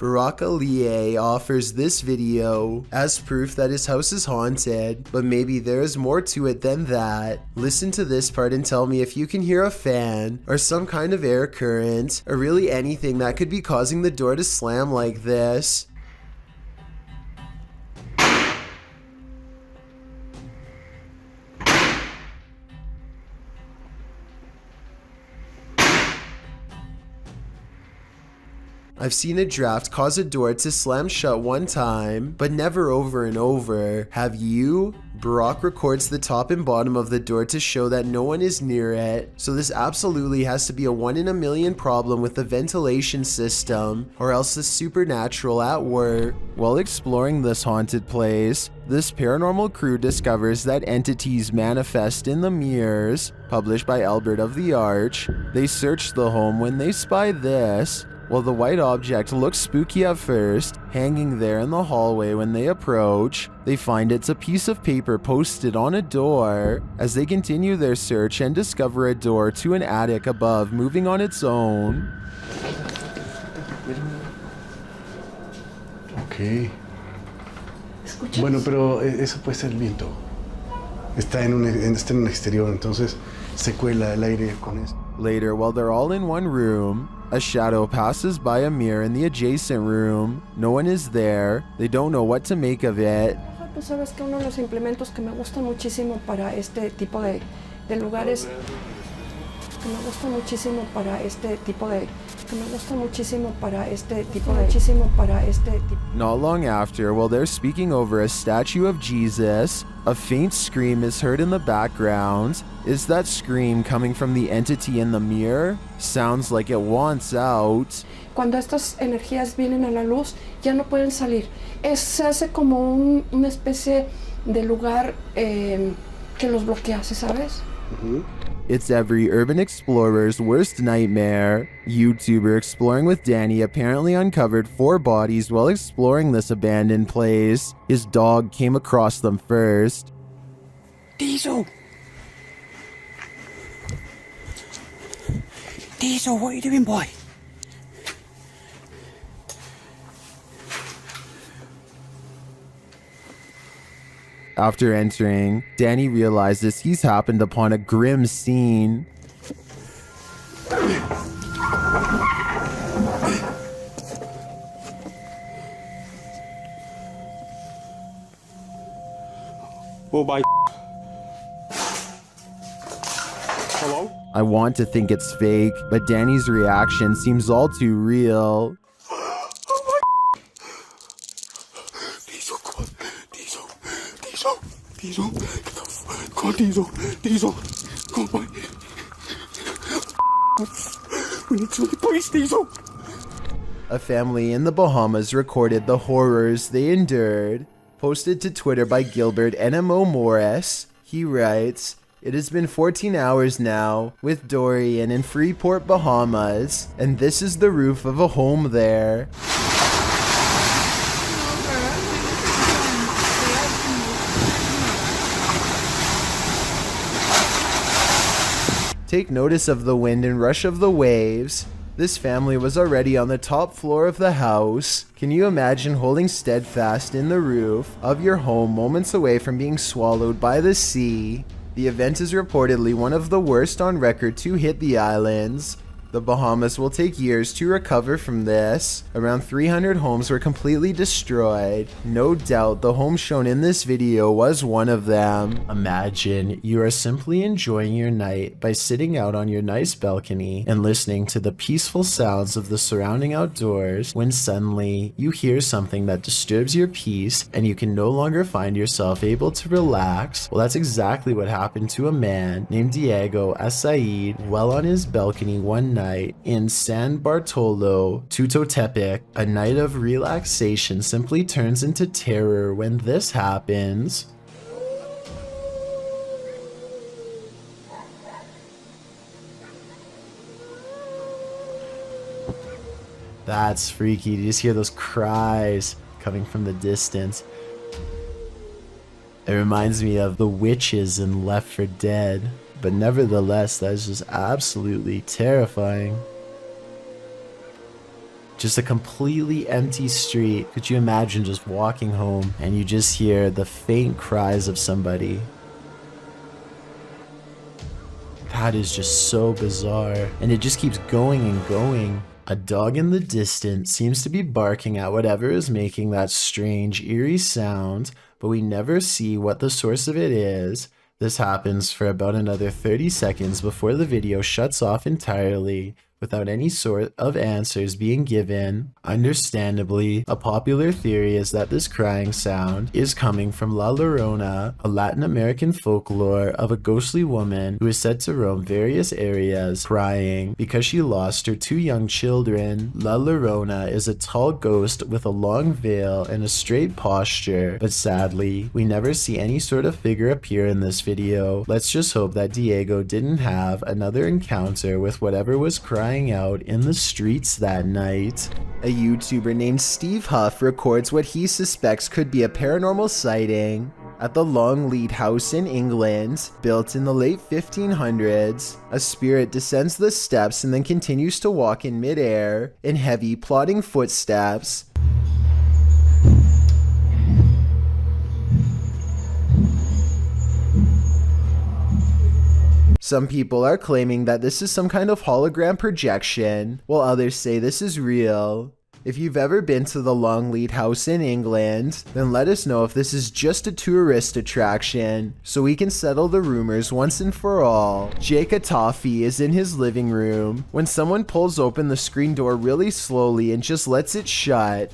Longleat offers this video as proof that his house is haunted, but maybe there is more to it than that. Listen to this part and tell me if you can hear a fan or some kind of air current or really anything that could be causing the door to slam like this. I've seen a draft cause a door to slam shut one time, but never over and over. Have you? Brock records the top and bottom of the door to show that no one is near it, so this absolutely has to be a 1 in a million problem with the ventilation system, or else the supernatural at work. While exploring this haunted place, this paranormal crew discovers that entities manifest in the mirrors, published by Albert of the Arch. They search the home when they spy this. While the white object looks spooky at first, hanging there in the hallway when they approach, they find it's a piece of paper posted on a door. As they continue their search and discover a door to an attic above moving on its own. Ok. Bueno, pero eso puede ser el viento. Está en un exterior, entonces se cuela el aire con eso. Later, while they're all in one room, a shadow passes by a mirror in the adjacent room. No one is there. They don't know what to make of it. Tú sabes que uno de los implementos que me gustan muchísimo para este tipo de lugares, Not long after, while they're speaking over a statue of Jesus, a faint scream is heard in the background. Is that scream coming from the entity in the mirror? Sounds like it wants out. Cuando estas energías vienen a la luz, ya no pueden salir. Se hace como una especie de lugar que los bloquea, ¿sabes? It's every urban explorer's worst nightmare. YouTuber Exploring with Danny apparently uncovered 4 bodies while exploring this abandoned place. His dog came across them first. Diesel! Diesel, what are you doing, boy? After entering, Danny realizes he's happened upon a grim scene. Oh my. Hello? I want to think it's fake, but Danny's reaction seems all too real. Diesel, come on, Diesel, come on. We need to the police, Diesel. A family in the Bahamas recorded the horrors they endured. Posted to Twitter by Gilbert NMO Morris, he writes, "It has been 14 hours now with Dorian in Freeport, Bahamas, and this is the roof of a home there." Take notice of the wind and rush of the waves. This family was already on the top floor of the house. Can you imagine holding steadfast in the roof of your home moments away from being swallowed by the sea? The event is reportedly one of the worst on record to hit the islands. The Bahamas will take years to recover from this. Around 300 homes were completely destroyed. No doubt the home shown in this video was one of them. Imagine you are simply enjoying your night by sitting out on your nice balcony and listening to the peaceful sounds of the surrounding outdoors when suddenly you hear something that disturbs your peace and you can no longer find yourself able to relax. Well, that's exactly what happened to a man named Diego Asaid while on his balcony one night in San Bartolo, Tutotepec. A night of relaxation simply turns into terror when this happens. That's freaky. You just hear those cries coming from the distance. It reminds me of the witches in Left 4 Dead. But nevertheless, that is just absolutely terrifying. Just a completely empty street. Could you imagine just walking home and you just hear the faint cries of somebody? That is just so bizarre. And it just keeps going and going. A dog in the distance seems to be barking at whatever is making that strange, eerie sound, but we never see what the source of it is. This happens for about another 30 seconds before the video shuts off entirely, without any sort of answers being given. Understandably, a popular theory is that this crying sound is coming from La Llorona, a Latin American folklore of a ghostly woman who is said to roam various areas crying because she lost her 2 young children. La Llorona is a tall ghost with a long veil and a straight posture, but sadly, we never see any sort of figure appear in this video. Let's just hope that Diego didn't have another encounter with whatever was crying out in the streets that night. A YouTuber named Steve Huff records what he suspects could be a paranormal sighting at the Longleat house in England, built in the late 1500s. A spirit descends the steps and then continues to walk in midair in heavy, plodding footsteps. Some people are claiming that this is some kind of hologram projection, while others say this is real. If you've ever been to the Longleat house in England, then let us know if this is just a tourist attraction, so we can settle the rumors once and for all. Jake Atafi is in his living room when someone pulls open the screen door really slowly and just lets it shut.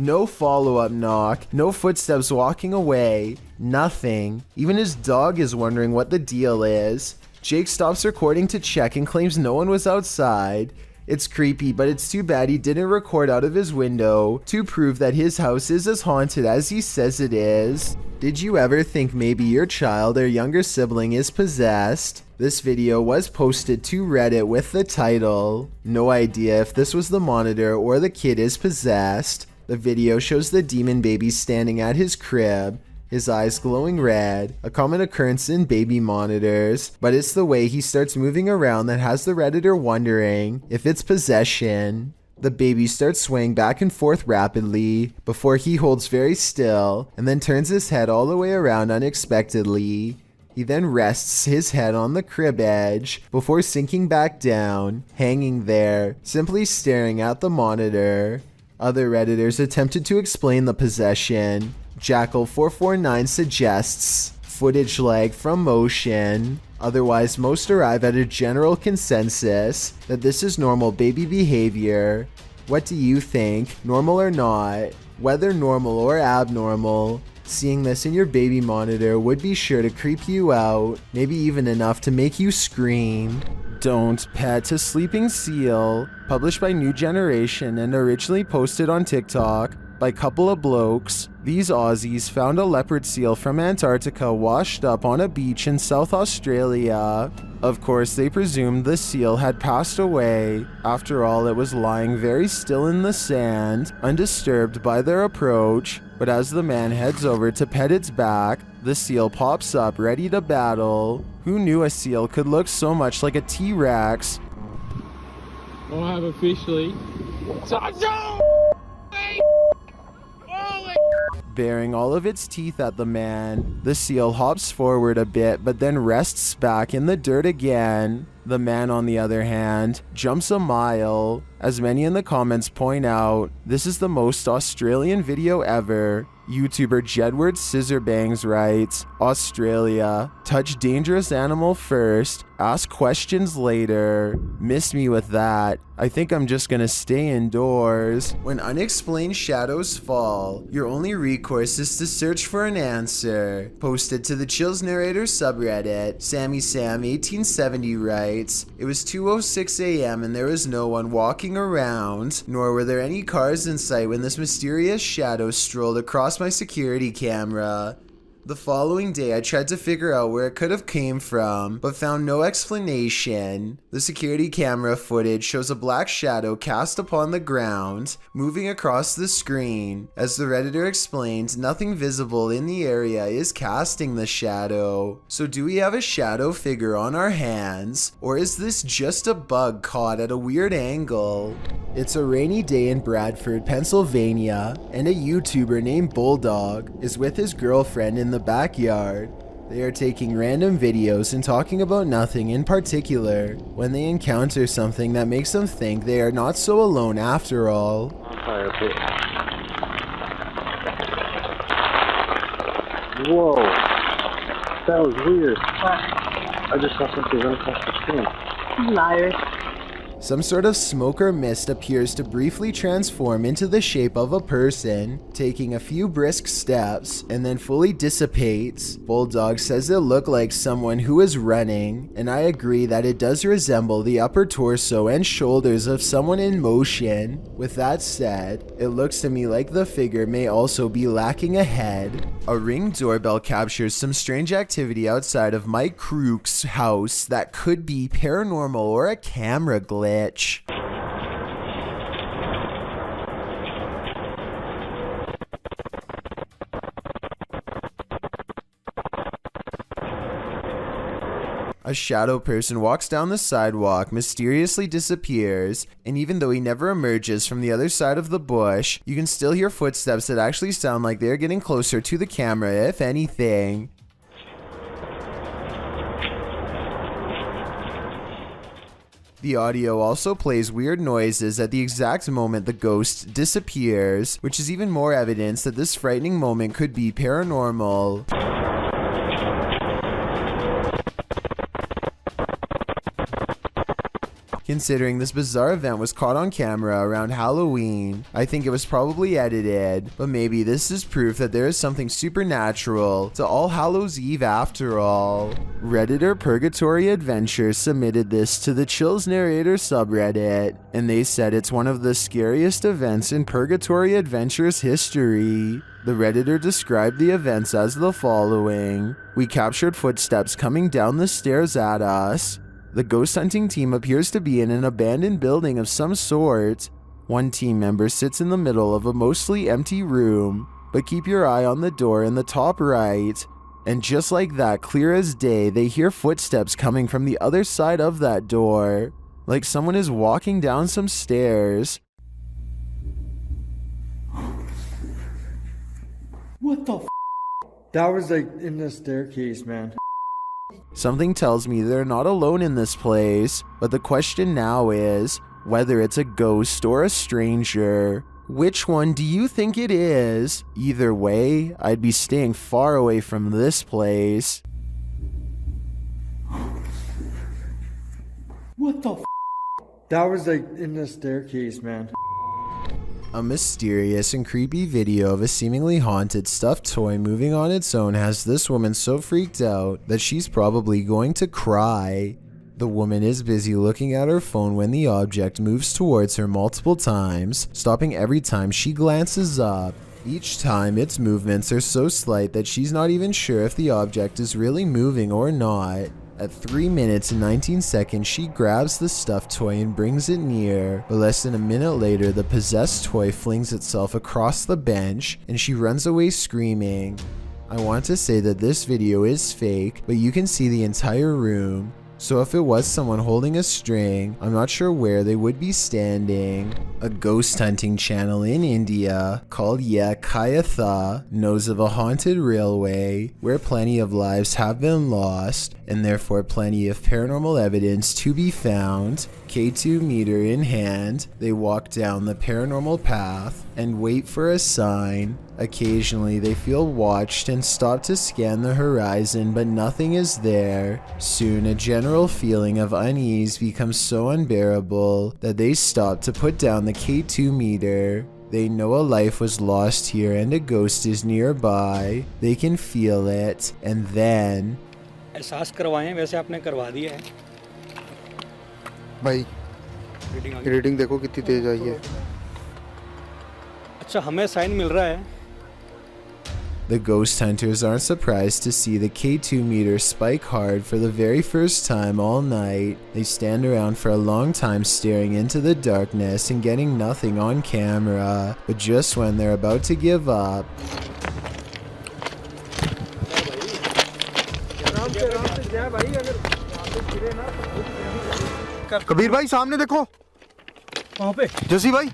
No follow-up knock, no footsteps walking away, nothing. Even his dog is wondering what the deal is. Jake stops recording to check and claims no one was outside. It's creepy, but it's too bad he didn't record out of his window to prove that his house is as haunted as he says it is. Did you ever think maybe your child or younger sibling is possessed? This video was posted to Reddit with the title, "No idea if this was the monitor or the kid is possessed." The video shows the demon baby standing at his crib, his eyes glowing red, a common occurrence in baby monitors, but it's the way he starts moving around that has the Redditor wondering if it's possession. The baby starts swaying back and forth rapidly before he holds very still and then turns his head all the way around unexpectedly. He then rests his head on the crib edge before sinking back down, hanging there, simply staring at the monitor. Other Redditors attempted to explain the possession. Jackal449 suggests footage lag from motion. Otherwise, most arrive at a general consensus that this is normal baby behavior. What do you think, normal or not? Whether normal or abnormal, seeing this in your baby monitor would be sure to creep you out, maybe even enough to make you scream. Don't Pet a Sleeping Seal, published by New Generation and originally posted on TikTok by Couple of Blokes. These Aussies found a leopard seal from Antarctica washed up on a beach in South Australia. Of course, they presumed the seal had passed away. After all, it was lying very still in the sand, undisturbed by their approach. But as the man heads over to pet its back, the seal pops up ready to battle. Who knew a seal could look so much like a T-Rex? I have officially baring all of its teeth at the man. The seal hops forward a bit but then rests back in the dirt again. The man, on the other hand, jumps a mile. As many in the comments point out, this is the most Australian video ever. YouTuber Jedward Scissorbangs writes, Australia, touch dangerous animal first, ask questions later. Miss me with that. I think I'm just gonna stay indoors. When unexplained shadows fall, your only recourse is to search for an answer. Posted to the Chills Narrator subreddit, Sammy Sam 1870 writes, it was 2:06 a.m. and there was no one walking around, nor were there any cars in sight when this mysterious shadow strolled across my security camera. The following day, I tried to figure out where it could have came from, but found no explanation. The security camera footage shows a black shadow cast upon the ground, moving across the screen. As the Redditor explained, nothing visible in the area is casting the shadow. So do we have a shadow figure on our hands, or is this just a bug caught at a weird angle? It's a rainy day in Bradford, Pennsylvania, and a YouTuber named Bulldog is with his girlfriend in the backyard. They are taking random videos and talking about nothing in particular when they encounter something that makes them think they are not so alone after all. Whoa, that was weird. I just saw something run across the screen. Liars. Some sort of smoke or mist appears to briefly transform into the shape of a person, taking a few brisk steps, and then fully dissipates. Bulldog says it looked like someone who is running, and I agree that it does resemble the upper torso and shoulders of someone in motion. With that said, it looks to me like the figure may also be lacking a head. A Ring doorbell captures some strange activity outside of Mike Crook's house that could be paranormal or a camera glitch. A shadow person walks down the sidewalk, mysteriously disappears, and even though he never emerges from the other side of the bush, you can still hear footsteps that actually sound like they're getting closer to the camera, if anything. The audio also plays weird noises at the exact moment the ghost disappears, which is even more evidence that this frightening moment could be paranormal. Considering this bizarre event was caught on camera around Halloween, I think it was probably edited, but maybe this is proof that there is something supernatural to All Hallows Eve after all. Redditor Purgatory Adventure submitted this to the Chills Narrator subreddit, and they said it's one of the scariest events in Purgatory Adventure's history. The Redditor described the events as the following. We captured footsteps coming down the stairs at us. The ghost hunting team appears to be in an abandoned building of some sort. One team member sits in the middle of a mostly empty room, but keep your eye on the door in the top right. And just like that, clear as day, they hear footsteps coming from the other side of that door, like someone is walking down some stairs. What the f? That was like in the staircase, man. Something tells me they're not alone in this place, but the question now is whether it's a ghost or a stranger. Which one do you think it is? Either way, I'd be staying far away from this place. What the f? That was like in the staircase, man. A mysterious and creepy video of a seemingly haunted stuffed toy moving on its own has this woman so freaked out that she's probably going to cry. The woman is busy looking at her phone when the object moves towards her multiple times, stopping every time she glances up. Each time its movements are so slight that she's not even sure if the object is really moving or not. At 3 minutes and 19 seconds, she grabs the stuffed toy and brings it near, but less than a minute later, the possessed toy flings itself across the bench and she runs away screaming. I want to say that this video is fake, but you can see the entire room. So if it was someone holding a string, I'm not sure where they would be standing. A ghost hunting channel in India called Ye Kayatha knows of a haunted railway where plenty of lives have been lost and therefore plenty of paranormal evidence to be found. K2 meter in hand, they walk down the paranormal path and wait for a sign. Occasionally they feel watched and stop to scan the horizon, but nothing is there. Soon a general feeling of unease becomes so unbearable that they stop to put down the K2 meter. They know a life was lost here and a ghost is nearby. They can feel it, and then एहसास करवाएं वैसे आपने करवा दिया है भाई reading देखो कितनी तेज आई है अच्छा हमें साइन मिल रहा है The ghost hunters aren't surprised to see the K2 meter spike hard for the very first time all night. They stand around for a long time staring into the darkness and getting nothing on camera, but just when they're about to give up, Kabir भाई सामने देखो वहाँ पे जसी भाई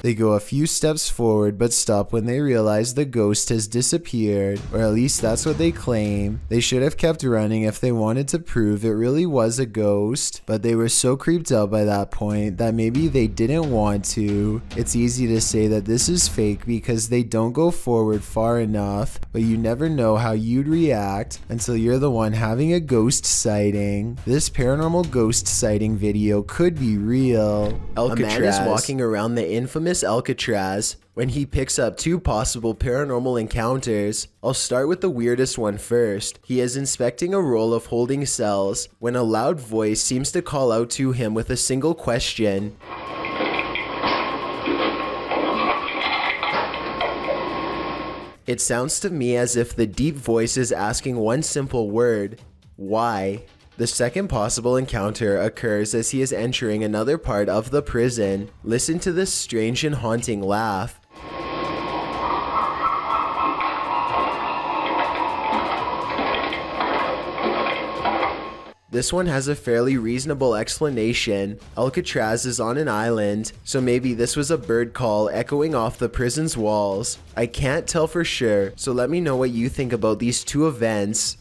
they go a few steps forward but stop when they realize the ghost has disappeared, or at least that's what they claim. They should have kept running if they wanted to prove it really was a ghost, but they were so creeped out by that point that maybe they didn't want to. It's easy to say that this is fake because they don't go forward far enough, but you never know how you'd react until you're the one having a ghost sighting. This paranormal ghost sighting video could be real. Alcatraz. A man is walking around the infamous Alcatraz when he picks up two possible paranormal encounters. I'll start with the weirdest one first. He is inspecting a row of holding cells when a loud voice seems to call out to him with a single question. It sounds to me as if the deep voice is asking one simple word: why? The second possible encounter occurs as he is entering another part of the prison. Listen to this strange and haunting laugh. This one has a fairly reasonable explanation. Alcatraz is on an island, so maybe this was a bird call echoing off the prison's walls. I can't tell for sure, so let me know what you think about these two events.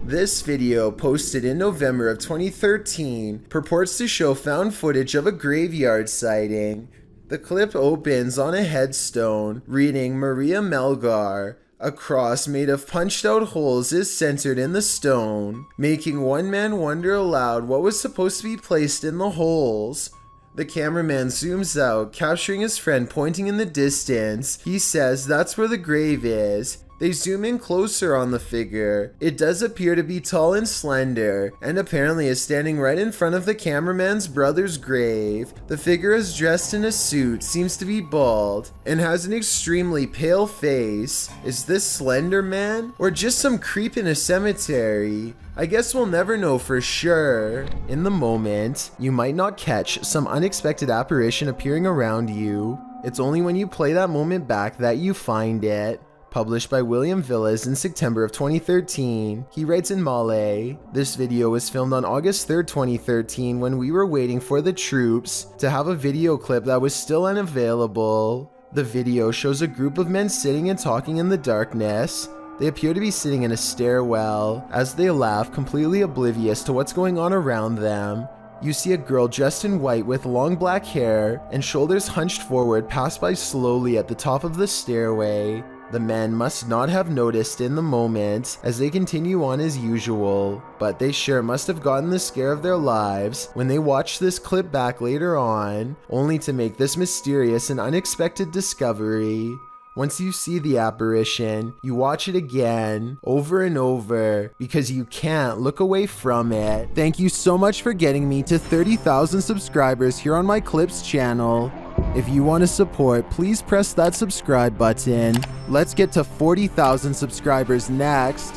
This video, posted in November of 2013, purports to show found footage of a graveyard sighting. The clip opens on a headstone reading Maria Melgar. A cross made of punched out holes is centered in the stone, making one man wonder aloud what was supposed to be placed in the holes. The cameraman zooms out, capturing his friend pointing in the distance. He says that's where the grave is. They zoom in closer on the figure. It does appear to be tall and slender, and apparently is standing right in front of the cameraman's brother's grave. The figure is dressed in a suit, seems to be bald, and has an extremely pale face. Is this Slender Man? Or just some creep in a cemetery? I guess we'll never know for sure. In the moment, you might not catch some unexpected apparition appearing around you. It's only when you play that moment back that you find it. Published by William Villas in September of 2013. He writes in Malay. This video was filmed on August 3rd, 2013 when we were waiting for the troops to have a video clip that was still unavailable. The video shows a group of men sitting and talking in the darkness. They appear to be sitting in a stairwell as they laugh, completely oblivious to what's going on around them. You see a girl dressed in white with long black hair and shoulders hunched forward pass by slowly at the top of the stairway. The men must not have noticed in the moment as they continue on as usual, but they sure must have gotten the scare of their lives when they watch this clip back later on, only to make this mysterious and unexpected discovery. Once you see the apparition, you watch it again, over and over, because you can't look away from it. Thank you so much for getting me to 30,000 subscribers here on my Clips channel. If you want to support, please press that subscribe button. Let's get to 40,000 subscribers next.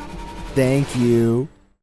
Thank you.